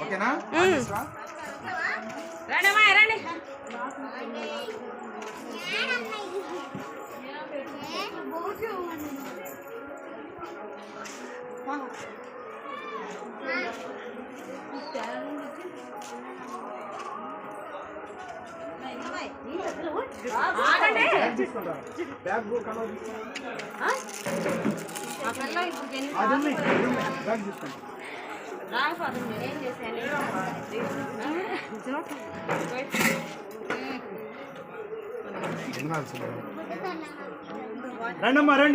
ఓకేనా? రండమ్మా, రండి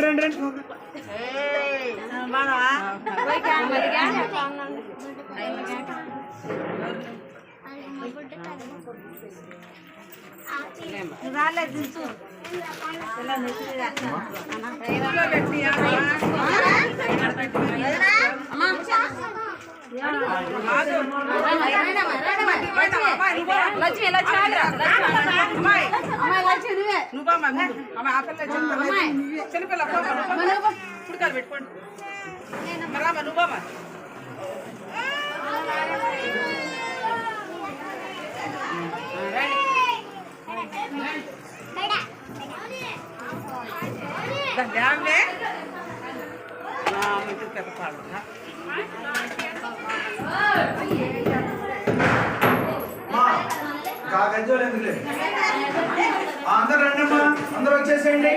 రండి రండి. పెట్టుకోండి నువ్వు గంజోలు ఎందుకు లేదు. అందరు రండమ్మా, అందరూ వచ్చేసేయండి.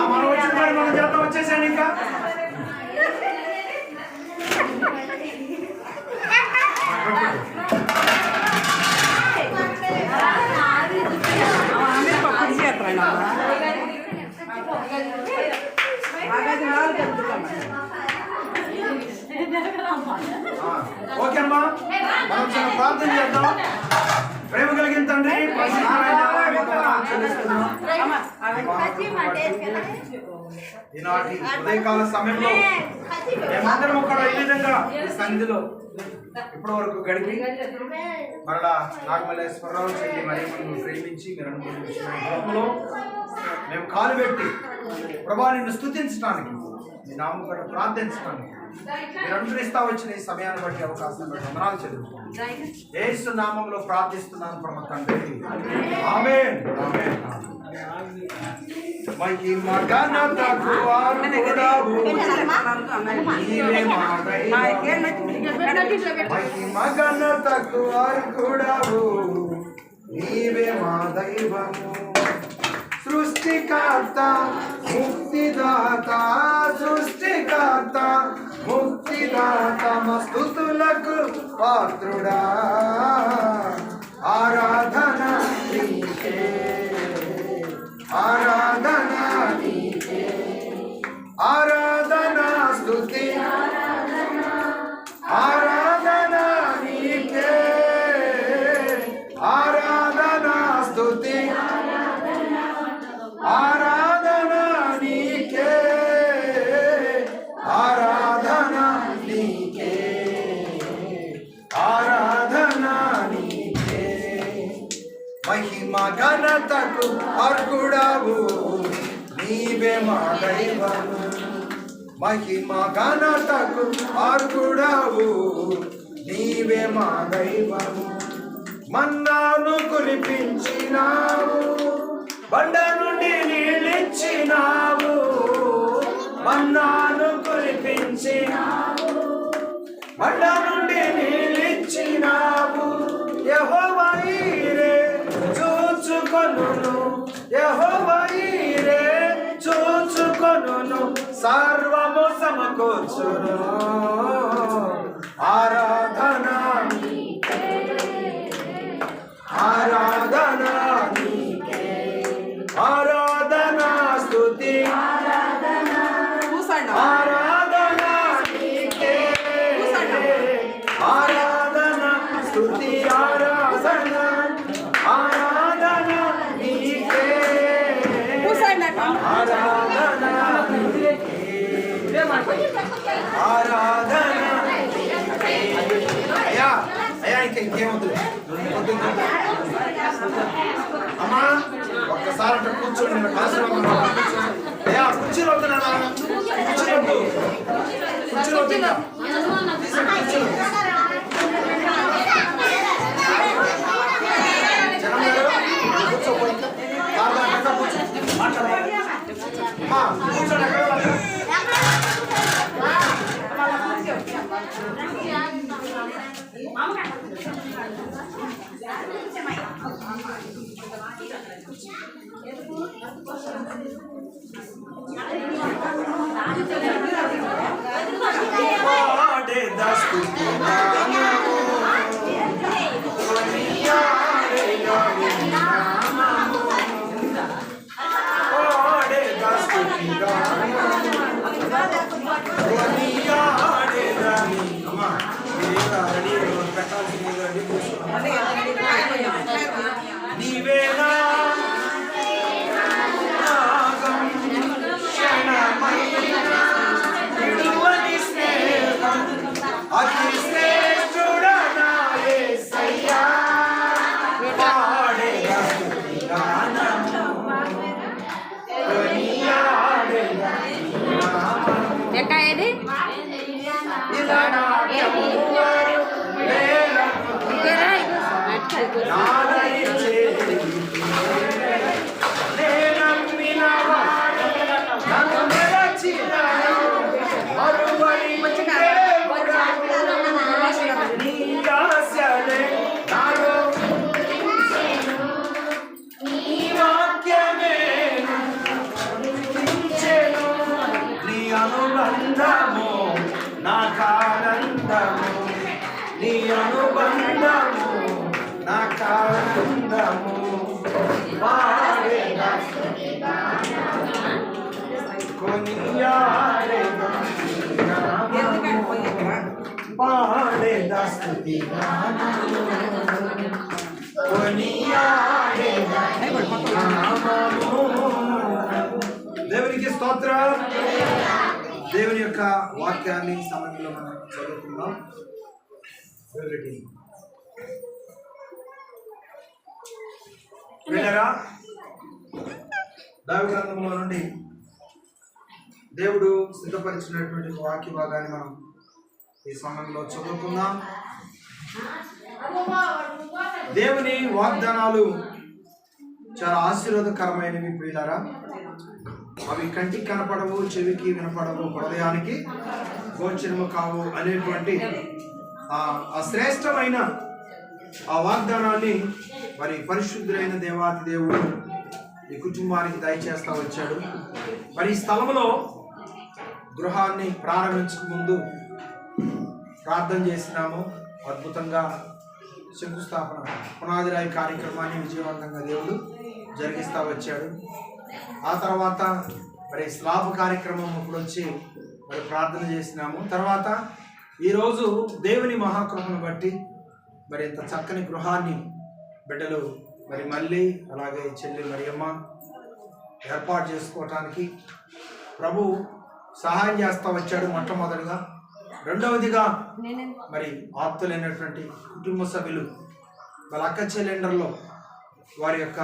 మనం వచ్చిన మనం చేద్దాం, వచ్చేసాను ఇంకా. ఓకే అమ్మా, మనం చిన్న ప్రార్థన చేద్దాం. ప్రేమ కలిగిన తండ్రి, ఈనాటి ఉదయకాల సమయంలో మేమందరం కూడా ఈ విధంగా సన్నిధిలో ఇప్పటి వరకు గడిపి మరలా నాగమల్లేశ్వరరావు చెల్లి మరియమ్మను ప్రేమించి మీరు అనుభవించిన గృహంలో మేము కాలు పెట్టి ప్రభా నిన్ను స్తుతించడానికి, మీ నామం కూడా ప్రార్థించడానికి మీరు అనుగ్రహిస్తా వచ్చిన ఈ సమయాన్ని బట్టి అవకాశం బట్టి వందనాలు చెల్లిస్తున్నాను. యేసు నామంలో ప్రార్థిస్తున్నాను పరమ తండ్రి, ఆమేన్ ఆమేన్. మహిమ ఘనతకు అర్హుడవు నీవే మా దైవము, మహిమ ఘనతకు అర్హుడవు నీవే మా దైవము. సృష్టికర్త ముక్తిదాత, సృష్టికర్త ముక్తిదాత స్తుతులకు పాత్రుడా, ఆరాధన నీకే, ఆరాధన నీకే, ఆరాధన స్తుతి ఆరాధన నీకే, ఆరాధన స్తుతి ఆరాధన నీకే, ఆరాధన నీకే, ఆరాధన నీకే. మహిమ ఘనతకు అర్హుడవు నీవే మా దైవము, మహిమ ఘనతకు అర్హుడవు నీవే మా దైవము. మన్నాను కురిపించినావు, బండ నుండి నీళ్ళిచ్చినావు, మన్నాను కురిపించినావు, బండ నుండి నీళ్ళిచ్చినావు. యెహోవా ఈరే చూచుకొనును, యెహోవా ఈరే చూచుకొనును, సర్వము సమకూర్చును, ఆరాధన ఆరాధన ఆరాధన స్తుతి ఆరాధన నీకే, ఆరాధన స్తుతి ఆరాధన ఆరాధన ఆరాధన అయ్యా అయ్యా ఇంకేమవుతుంది అమ్మా ఒక్కసారి అట్లా కూర్చోండి నేను కాసులో అయ్యా కుర్చీలో వద్దునా కుర్చీలో వద్దు జనం గారు కూర్చోపోయి మాట్లాడాలి కూర్చోండి ఎక్కడ నీ అనుబంధము నాకానందము కొనియాడేదా పాడేదా స్తుతి కొనియాడేదా దేవునికి స్తోత్రం. దేవుని యొక్క వాక్యాన్ని సమయంలో మనం చదువుకుందాం. వెళ్ళరా దైవ గ్రంథంలో నుండి దేవుడు సిద్ధపరిచినటువంటి వాక్య భాగాన్ని మనం ఈ సమయంలో చదువుకుందాం. దేవుని వాగ్దానాలు చాలా ఆశీర్వాదకరమైనవి ప్రియులారా. అవి కంటికి కనపడవు, చెవికి వినపడవు, హృదయానికి గోచరము కావు అనేటువంటి ఆ శ్రేష్టమైన ఆ వాగ్దానాన్ని మరి పరిశుద్ధులైన దేవాతి దేవుడు ఈ కుటుంబానికి దయచేస్తా వచ్చాడు. మరి ఈ స్థలంలో గృహాన్ని ప్రారంభించక ముందు ప్రార్థన చేసినాము. అద్భుతంగా శంకుస్థాపన పునాదిరాయి కార్యక్రమాన్ని విజయవంతంగా దేవుడు జరిగిస్తా వచ్చాడు. ఆ తర్వాత మరి స్లాబ్ కార్యక్రమం ఇప్పుడు వచ్చి మరి ప్రార్థన చేసినాము. తర్వాత ఈరోజు దేవుని మహాకృపను బట్టి మరి ఇంత చక్కని గృహాన్ని బిడ్డలు మరి మళ్ళీ అలాగే చెల్లి మరియమ్మ ఏర్పాటు చేసుకోవటానికి ప్రభు సహాయం చేస్తూ వచ్చాడు మొట్టమొదటిగా. రెండవదిగా మరి ఆప్తులైనటువంటి కుటుంబ సభ్యులు వాళ్ళ అక్క చెల్లెండర్లో వారి యొక్క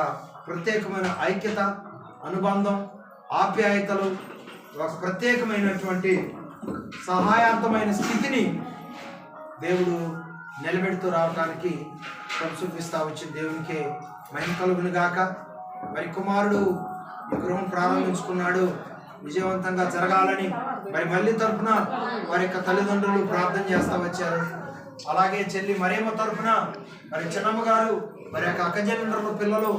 ప్రత్యేకమైన ఐక్యత, అనుబంధం, ఆప్యాయతలు, ఒక ప్రత్యేకమైనటువంటి సహాయార్థమైన స్థితిని దేవుడు నిలబెడుతూ రావడానికి చూపిస్తా వచ్చింది. దేవునికే మహిమ కలుగును గాక. మరి కుమారుడు ఈ గృహం ప్రారంభించుకున్నాడు, విజయవంతంగా జరగాలని మరి మళ్ళీ తరఫున వారి యొక్క తల్లిదండ్రులు ప్రార్థన చేస్తా వచ్చారు. అలాగే చెల్లి మరియమ్మ తరఫున మరి చిన్నమ్మ గారు మరి యొక్క అక్కజనుల పిల్లలు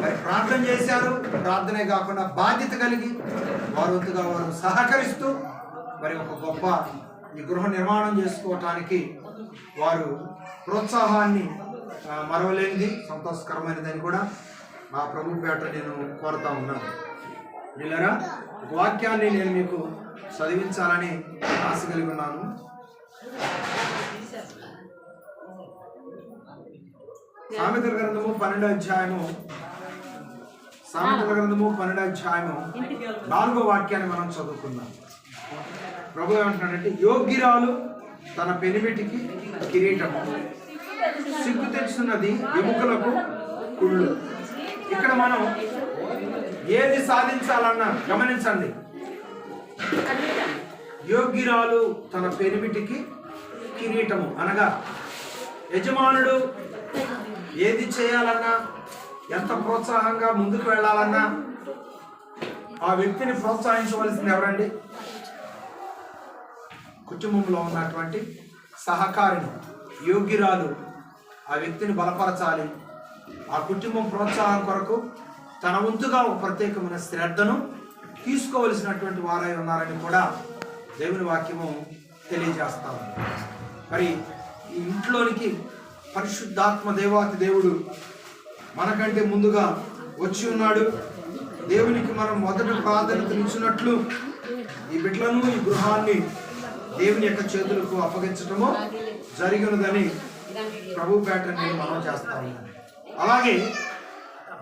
మరి ప్రార్థన చేశారు. ప్రార్థనే కాకుండా బాధ్యత కలిగి వారు వంతుగా వారు సహకరిస్తూ మరి ఒక గొప్ప ఈ గృహ నిర్మాణం చేసుకోవటానికి వారు ప్రోత్సాహాన్ని మరవలేనిది, సంతోషకరమైనదని కూడా మా ప్రభు పేట నేను కోరుతా ఉన్నాను. వీళ్ళరా ఒక వాక్యాన్ని నేను మీకు చదివించాలని ఆశ కలిగి ఉన్నాను. సామెతల గ్రంథము 12వ అధ్యాయము 4వ వాక్యాన్ని మనం చదువుకుందాం. ప్రభు ఏమంటున్నాడంటే యోగ్యురాలు తన పెనిమిటికి కిరీటము, సిగ్గు తెచ్చున్నది ఎముకలకు కుళ్ళు. ఇక్కడ మనం ఏది సాధించాలన్నా గమనించండి. యోగ్యురాలు తన పెనిమిటికి కిరీటము అనగా యజమానుడు ఏది చేయాలన్నా, ఎంత ప్రోత్సాహంగా ముందుకు వెళ్ళాలన్నా ఆ వ్యక్తిని ప్రోత్సహించవలసింది ఎవరండి? కుటుంబంలో ఉన్నటువంటి సహకారిని, యోగ్యురాలు ఆ వ్యక్తిని బలపరచాలి. ఆ కుటుంబం ప్రోత్సాహం కొరకు తన వంతుగా ఒక ప్రత్యేకమైన శ్రద్ధను తీసుకోవలసినటువంటి వారై ఉన్నారని కూడా దేవుని వాక్యము తెలియజేస్తాము. మరి ఈ ఇంట్లోనికి పరిశుద్ధాత్మ దేవాతి దేవుడు మనకంటే ముందుగా వచ్చి ఉన్నాడు. దేవునికి మనం మొదటి ప్రాధాన్యత ఇచ్చినట్లు ఈ బిడ్డలను, ఈ గృహాన్ని దేవుని యొక్క చేతులకు అప్పగించటము జరిగినదని ప్రభు పేట నేను మనం చేస్తాము. అలాగే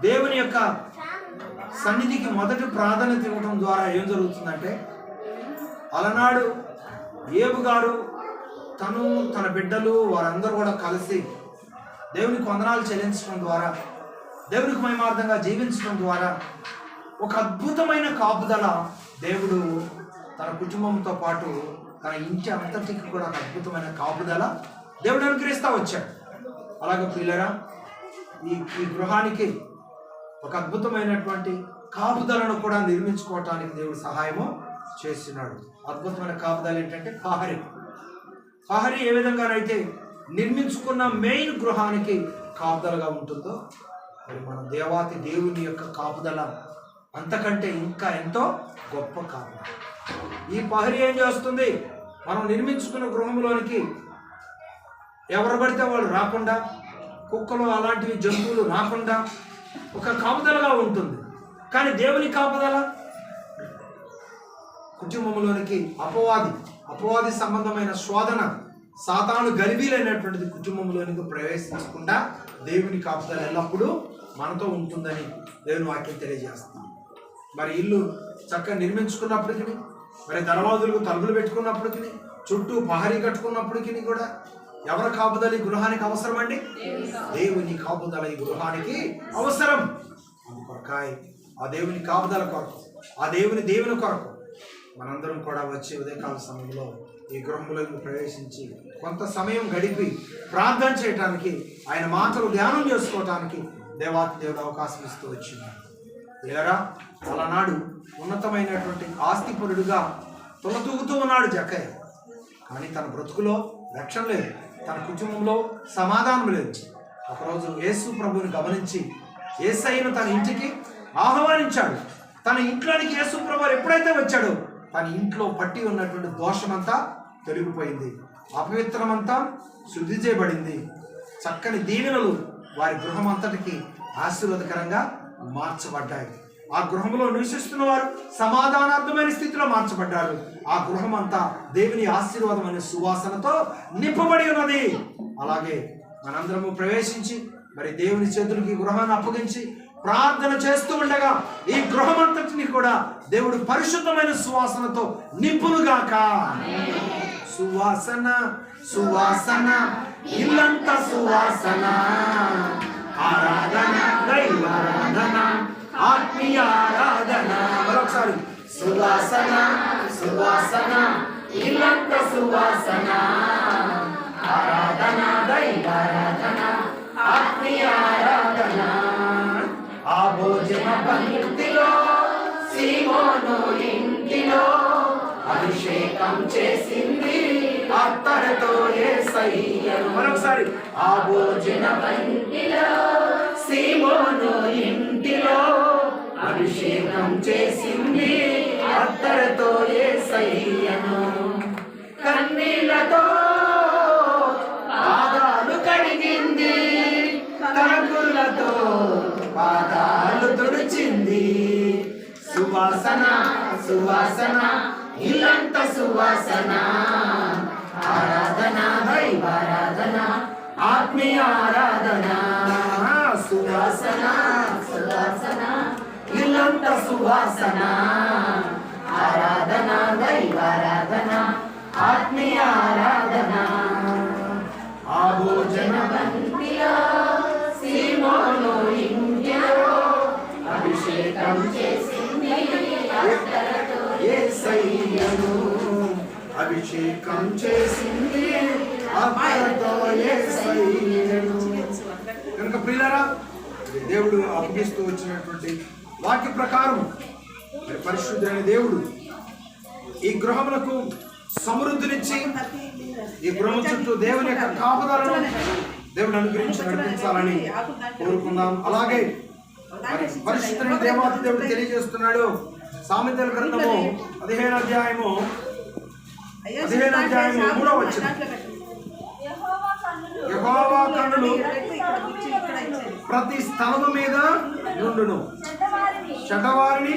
దేవుని యొక్క సన్నిధికి మొదటి ప్రాధాన్యత ఇవ్వడం ద్వారా ఏం జరుగుతుందంటే, అలనాడు ఏబు గారు తను, తన బిడ్డలు వారందరూ కూడా కలిసి దేవునికి వందనాలు చెల్లించడం ద్వారా, దేవునికి మహిమార్థంగా జీవించడం ద్వారా ఒక అద్భుతమైన కాపుదల దేవుడు తన కుటుంబంతో పాటు తన ఇంటి అంతటికి కూడా ఒక అద్భుతమైన కాపుదల దేవుడు అనుగ్రహిస్తూ వచ్చాడు. అలాగే పిల్లరా, ఈ గృహానికి ఒక అద్భుతమైనటువంటి కాపుదలను కూడా నిర్మించుకోవటానికి దేవుడు సహాయము చేస్తున్నాడు. అద్భుతమైన కాపుదల ఏంటంటే పహరి ఏ విధంగానైతే నిర్మించుకున్న మెయిన్ గృహానికి కాపుదలగా ఉంటుందో, మరి మన దేవాతి దేవుని యొక్క కాపుదల అంతకంటే ఇంకా ఎంతో గొప్ప కాపుదల. ఈ పహరి ఏం చేస్తుంది? మనం నిర్మించుకున్న గృహంలోనికి ఎవరు పడితే వాళ్ళు రాకుండా, కుక్కలు అలాంటివి జంతువులు రాకుండా ఒక కాపుదలగా ఉంటుంది. కానీ దేవుని కాపుదల కుటుంబంలోనికి అపవాది సంబంధమైన శోధన, సాతాను గలిబీలైనటువంటిది కుటుంబంలోనికి ప్రవేశించకుండా దేవుని కాపుదల ఎల్లప్పుడూ మనతో ఉంటుందని దేవుని వాక్యం తెలియజేస్తుంది. మరి ఇల్లు చక్కగా నిర్మించుకున్నప్పటికీ, మరి దర్వాజులకు తలుపులు పెట్టుకున్నప్పటికీ, చుట్టూ పహరీ కట్టుకున్నప్పటికీ కూడా ఎవరి కాపుదల ఈ గృహానికి అవసరం అండి? దేవుని కాపుదల ఈ గృహానికి అవసరం. అందుకొరకాయ ఆ దేవుని కాపుదల కొరకు, ఆ దేవుని కొరకు మనందరం కూడా వచ్చే ఉదయకాల సమయంలో ఈ గృహంలోకి ప్రవేశించి కొంత సమయం గడిపి ప్రార్థన చేయటానికి, ఆయన మాటలు ధ్యానం చేసుకోవటానికి దేవాతి దేవుడు అవకాశం ఇస్తూ వచ్చినాడు. లేరా, అలనాడు ఉన్నతమైనటువంటి ఆస్తిపరుడుగా తొలతూగుతూ ఉన్నాడు జక్కయ్య. కానీ తన బ్రతుకులో రక్షణ లేదు, తన కుటుంబంలో సమాధానం లేదు. ఒకరోజు యేసు ప్రభువుని గమనించి యేసయ్యను తన ఇంటికి ఆహ్వానించాడు. తన ఇంట్లోనికి యేసు ప్రభు ఎప్పుడైతే వచ్చాడో తన ఇంట్లో పట్టి ఉన్నటువంటి దోషమంతా తొలగిపోయింది, అపవిత్రమంతా శుద్ధి చేయబడింది. చక్కని దీవెనలు వారి గృహం అంతటికి ఆశీర్వాదకరంగా మార్చబడ్డాయి. ఆ గృహంలో నివసిస్తున్న వారు సమాధానార్థమైన స్థితిలో మార్చబడ్డారు. ఆ గృహం అంతా దేవుని ఆశీర్వాదమైన సువాసనతో నింపబడి ఉన్నది. అలాగే మనందరము ప్రవేశించి మరి దేవుని చేతులకి గృహాన్ని అప్పగించి ప్రార్థన చేస్తూ ఉండగా ఈ గృహమంతటిని కూడా దేవుడు పరిశుద్ధమైన సువాసనతో నింపునుగాక. సువాసన సువాసన ఇల్లంతా సువాసన, ఆరాధన దైవారాధన ఆత్మీయ ఆరాధన. మరొకసారి సువాసన సువాసన ఇల్లంతా సువాసన, ఆరాధన దైవారాధన ఆత్మీయ ఆరాధన. ఆ భోజన పంక్తిలో సీమోను ఇంటిలో అభిషేకం చేసింది అత్తరుతో యేసయ్యను. మరొకసారి ఆ భోజన పంక్తిలో సీమోను ఇంటిలో అభిషేకం చేసింది అత్తరుతో యేసయ్యను. కన్నీళ్లతో పాదాలు కడిగింది, తలకులతో పాదాలు తుడిచింది. సువాసన సువాసన ఇల్లంత సువాసన, ఆరాధన దైవారాధన ఆత్మీయ ఆరాధన. సువాసన సువాసన ఇల్లంత సువాసన, ఆరాధన దైవారాధన ఆత్మీయ ఆరాధన ఆ భోజన బంతిలో సీమోను ఇంటిలో అభిషేకం చేసింది అత్తరుతో యేసయ్యను అభిషేకం చేసింది అత్తరుతో యేసయ్యను. కనుక ప్రియులారా, దేవుడు అప్పగిస్తూ వచ్చినటువంటి వాక్య ప్రకారం పరిశుద్ధుడైన దేవుడు ఈ గృహములకు సమృద్ధినిచ్చి ఈ గృహం చుట్టూ దేవుని యొక్క కాపుదలను దేవుడు అనుగ్రహించి నడిపించాలని కోరుకుందాం. అలాగే పరిశుద్ధుడైన దేవాది దేవుడు తెలియజేస్తున్నాడు. సామెతల గ్రంథము 15వ అధ్యాయము 3వ వచనం. యెహోవా కన్నులు ప్రతి స్థలము మీద నుండును, చెడ్డవారిని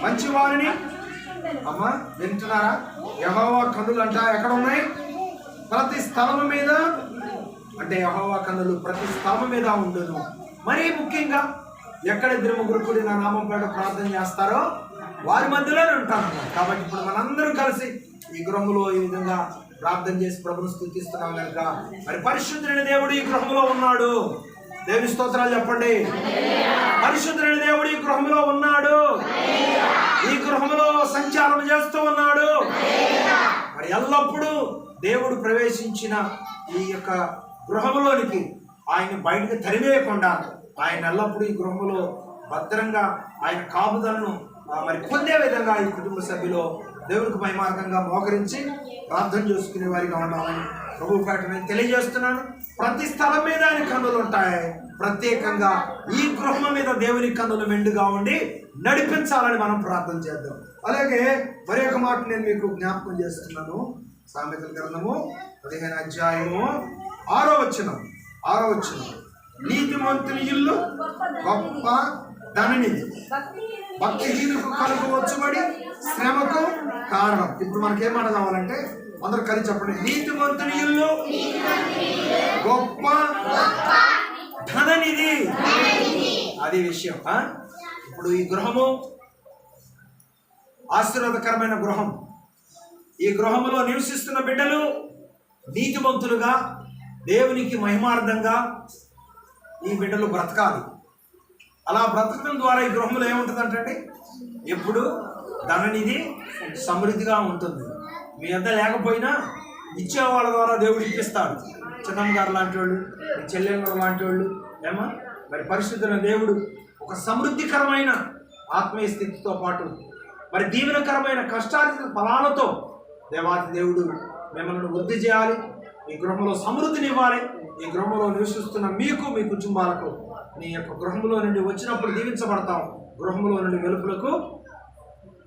మంచివారిని. అమ్మా వింటున్నారా? యెహోవా కన్నులు అంట ఎక్కడ ఉన్నాయి? ప్రతి స్థలము మీద. అంటే యెహోవా కన్నులు ప్రతి స్థలము మీద ఉండును. మరీ ముఖ్యంగా ఎక్కడ ఇద్దరు ముగ్గురు కూడి నా నామం పేట ప్రార్థన చేస్తారో వారి మధ్యలోనే ఉంటాను. కాబట్టి ఇప్పుడు మనందరం కలిసి ఈ గృహంలో ఈ విధంగా ప్రార్థన చేసి ప్రభుని స్తుతిస్తున్నాం కనుక మరి పరిశుద్ధుడైన దేవుడు ఈ గృహంలో ఉన్నాడు. దేవుని స్తోత్రాలు చెప్పండి. పరిశుద్ధుడైన దేవుడు ఈ గృహంలో ఉన్నాడు. ఈ గృహంలో సంచారం చేస్తూ ఉన్నాడు. మరి ఎల్లప్పుడూ దేవుడు ప్రవేశించిన ఈ యొక్క గృహంలోనికి ఆయన బయటకు తరివేయకుండా ఆయన ఎల్లప్పుడూ ఈ గృహంలో భద్రంగా ఆయన కాపుదలను మరి పొందే విధంగా ఈ కుటుంబ సభ్యులు దేవునికి మహిమార్గంగా మోకరించి ప్రార్థన చేసుకునే వారిగా ఉండాలని ప్రభు పేట నేను తెలియజేస్తున్నాను. ప్రతి స్థలం మీద ఆయన కన్నులు ఉంటాయి. ప్రత్యేకంగా ఈ గృహం మీద దేవుని కన్నులు మెండుగా ఉండి నడిపించాలని మనం ప్రార్థన చేద్దాం. అలాగే మరి ఒక మాట నేను మీకు జ్ఞాపకం చేస్తున్నాను. సామెతల గ్రంథము 15వ అధ్యాయము 6వ వచనం. నీతిమంతుని ఇల్లు గొప్ప ధననిధి, భక్తిహీనులకు కలుగు వచ్చుబడి శ్రమకు కారణం. ఇప్పుడు మనకేం మాట కావాలంటే అందరూ కలిసి చెప్పండి. నీతిమంతుని ఇల్లు గొప్ప ధననిధి. అది విషయం. ఇప్పుడు ఈ గృహము ఆశీర్వాదకరమైన గృహం. ఈ గృహములో నివసిస్తున్న బిడ్డలు నీతిమంతులుగా దేవునికి మహిమార్థంగా ఈ బిడ్డలు బ్రతకాలి. అలా బ్రతకడం ద్వారా ఈ గృహంలో ఏముంటుందంటే ఎప్పుడు ధననిధి సమృద్ధిగా ఉంటుంది. మీ అంతా లేకపోయినా ఇచ్చే వాళ్ళ ద్వారా దేవుడు ఇప్పిస్తాడు. చిన్నమ్మ గారు లాంటి వాళ్ళు, చెల్లెళ్ళ లాంటి వాళ్ళు ఏమా మరి పరిశుద్ధులైన దేవుడు ఒక సమృద్ధికరమైన ఆత్మీయ స్థితితో పాటు మరి దీవెనకరమైన కష్టార్జిత ఫలాలతో దేవాది దేవుడు మిమ్మల్ని వృద్ధి చేయాలి. ఈ గృహంలో సమృద్ధిని ఇవ్వాలి. ఈ గృహంలో నివసిస్తున్న మీకు, మీ కుటుంబాలకు నీ యొక్క గృహంలో నుండి వచ్చినప్పుడు దీవించబడతాం. గృహంలో నుండి వెలుపులకు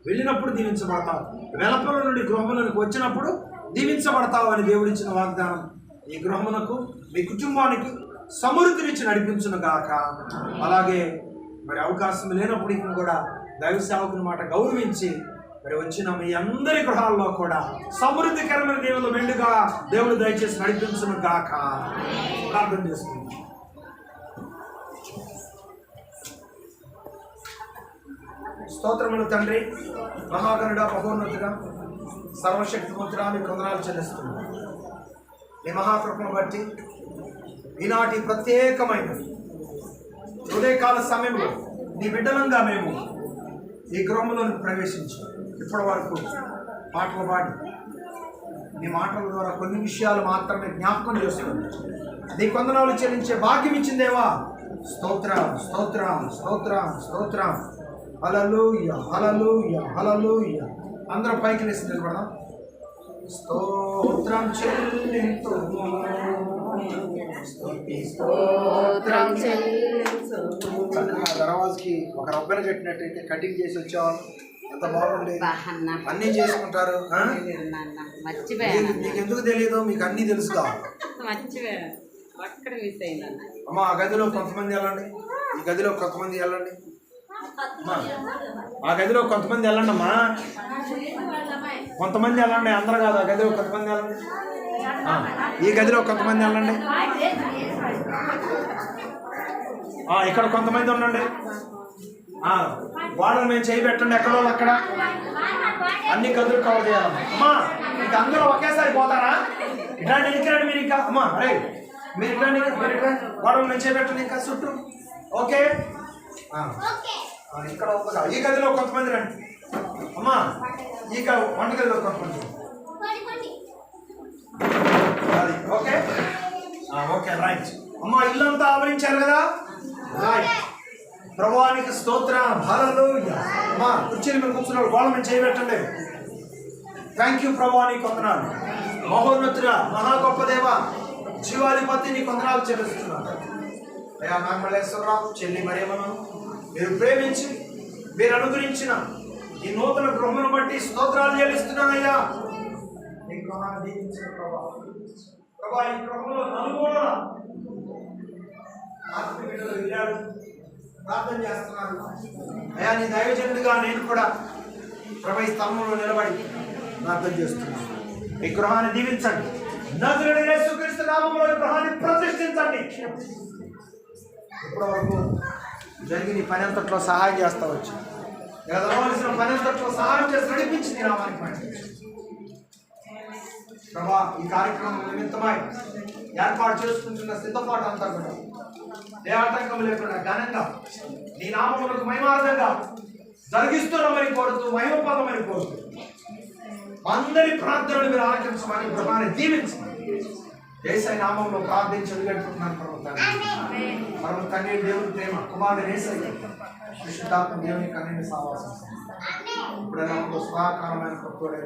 వెళ్ళినప్పుడు దీవించబడతావు. వెలుపల నుండి గృహంలోనికి వచ్చినప్పుడు దీవించబడతావు అని దేవుడిచ్చిన వాగ్దానం ఈ గృహమునకు, మీ కుటుంబానికి సమృద్ధినిచ్చి నడిపించును గాక. అలాగే మరి అవకాశం లేనప్పటికీ కూడా దైవ సేవకుని మాట గౌరవించి మరి వచ్చిన మీ అందరి గృహాల్లో కూడా సమృద్ధికరమైన దేవుడు మెండుగా దేవుడు దయచేసి నడిపించును గాక. ప్రార్థన చేసుకుందాం. స్తోత్రములు తండ్రి, మహాగణుడ, మహోన్నతుడ, సర్వశక్తిమంతుడా, మీ వందనాలు చెల్లిస్తున్నాను. మీ మహాకృపను బట్టి ఈనాటి ప్రత్యేకమైన ఉదయకాల సమయంలో నీ బిడ్డలంగా మేము ఈ గృహంలోకి ప్రవేశించాం. ఇప్పటి వరకు పాటలు పాడి నీ మాటల ద్వారా కొన్ని విషయాలు మాత్రమే జ్ఞాపకం చేస్తున్నాం. నీ వందనాలు చెల్లించే భాగ్యం ఇచ్చిందేవా. స్తోత్రం, స్తోత్రం, స్తోత్రం, స్తోత్రం. హల్లెలూయా, హల్లెలూయా, హల్లెలూయా. అందరం పైకి లేచి నిలబడదాం. స్తోత్రం చెల్లింతుము, స్తోత్రం చెల్లింతుము. దర్వాజ్కి ఒక రబ్బర్ కట్టినట్టయితే కటింగ్ చేసి వచ్చేవాళ్ళు ఎంత బాగుండేది. అన్నీ చేసుకుంటారు. మీకు ఎందుకు తెలియదు? మీకు అన్నీ తెలుసుగా. అమ్మా ఆ గదిలో కొంతమంది వెళ్ళండి, ఈ గదిలో కొంతమంది వెళ్ళండి, ఆ గదిలో కొంతమంది వెళ్ళండి అమ్మా, కొంతమంది వెళ్ళండి, అందరు కాదు. ఆ గదిలో కొంతమంది వెళ్ళండి, ఈ గదిలో కొంతమంది వెళ్ళండి, ఇక్కడ కొంతమంది ఉండండి. గోడలు మేము చేయి పెట్టండి, ఎక్కడో అక్కడ అన్ని గదులు కవర్ చేయాలమ్మా. అమ్మా ఇక అందరూ ఒకేసారి పోతారా? ఇట్లాంటి ఎన్నికలండి మీరు ఇంకా. అమ్మా అరే మీరు ఇట్లాంటి గోడలు మేము చేయి పెట్టండి ఇంకా చుట్టూ. ఓకే ఇక్కడ ఈ గదిలో కొంతమంది రండి అమ్మా. ఈ వంట గదిలో కొంతమంది అది. Okay okay right. అమ్మా ఇల్లంతా ఆవరించారు కదా, రైట్. ప్రభువానికి స్తోత్రం, హల్లెలూయా. అమ్మా కుర్చీని మీరు కూర్చున్నారు, గోడ మీద చేయబెట్టండి. థ్యాంక్ యూ ప్రభువానికి వందనాలు. మహోన్నతుడా, మహా గొప్ప దేవ, జీవాధిపతి నీ వందనాలు చెల్లిస్తున్నాను. అయ్యా నాగమల్లేశ్వరరావు చెల్లి మరేమను మీరు ప్రేమించి మీరు అనుగ్రహించిన ఈ నూతన గృహమును బట్టి స్తోత్రాలు చెల్లిస్తున్నానయ్యా. ఈ గృహాన్ని దీవించిన ప్రభా, ఈ గృహంలో నలుగోడ ఆత్మీయులు వెళ్ళారు, ప్రార్థన చేస్తున్నారు. అయ్యా నీ దైవజనుడిగా నేను కూడా ప్రభు ఈ స్తంభంలో నిలబడి ప్రార్థన చేస్తున్నాను. ఈ గృహాన్ని దీవించండి, నజరేయుడైన యేసుక్రీస్తు నామములో ఈ గృహాన్ని ప్రతిష్ఠించండి. ఇప్పటి వరకు జరిగిన ఈ పని అంతట్లో సహాయం చేస్తా వచ్చి జరగవలసిన పని అంతట్లో సహాయం చేసి నడిపించింది నామానికి పని. ప్రభా ఈ కార్యక్రమం నిమిత్తమై ఏర్పాటు చేసుకుంటున్న సిద్ధపాటు అంతా కూడా ఏ ఆటంకం లేకుండా ఘనంగా నీ నామములకు మహిమార్థంగా జరిగిస్తున్నామని కోరుతూ, మహిమపదమని కోరుతూ అందరి ప్రార్థనలు మీరు ఆలకించమని గృహాన్ని దీవించమని యేసయ్య నామంలో ప్రార్థించి అడిగట్టుకుంటున్నాను. పరమ తండ్రి దేవుని ప్రేమ, కుమారుడు యేసయ్య పరిశుద్ధాత్మ దేవుని కన్నీని సావాసం ఇప్పుడు నాకు సదాకాలమైన కొత్తోడే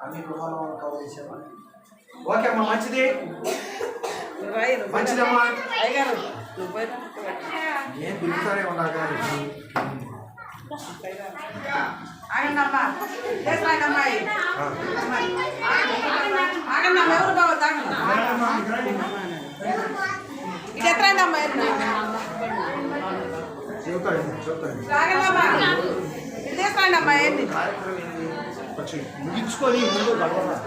అన్ని గృహాల్లో కవర్ చేసేవాళ్ళు. ఓకే అమ్మా, మంచిది మంచిదమ్మా. ఏం పిలుస్తారే ఉన్నా కానీ ఆగండమ్మా, లేస్తాగమ్మా. ఆగండమ్మా, ఎవరు కావద్దు, ఇది ఎత్తరాందమ్మా, ఆగండమ్మా, ఇది లేస్తాండమ్మా. ఏంటి ముగించుకొని ముందు గడవరా,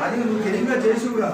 అది నువ్వు తెలివిగా చేసివుగా.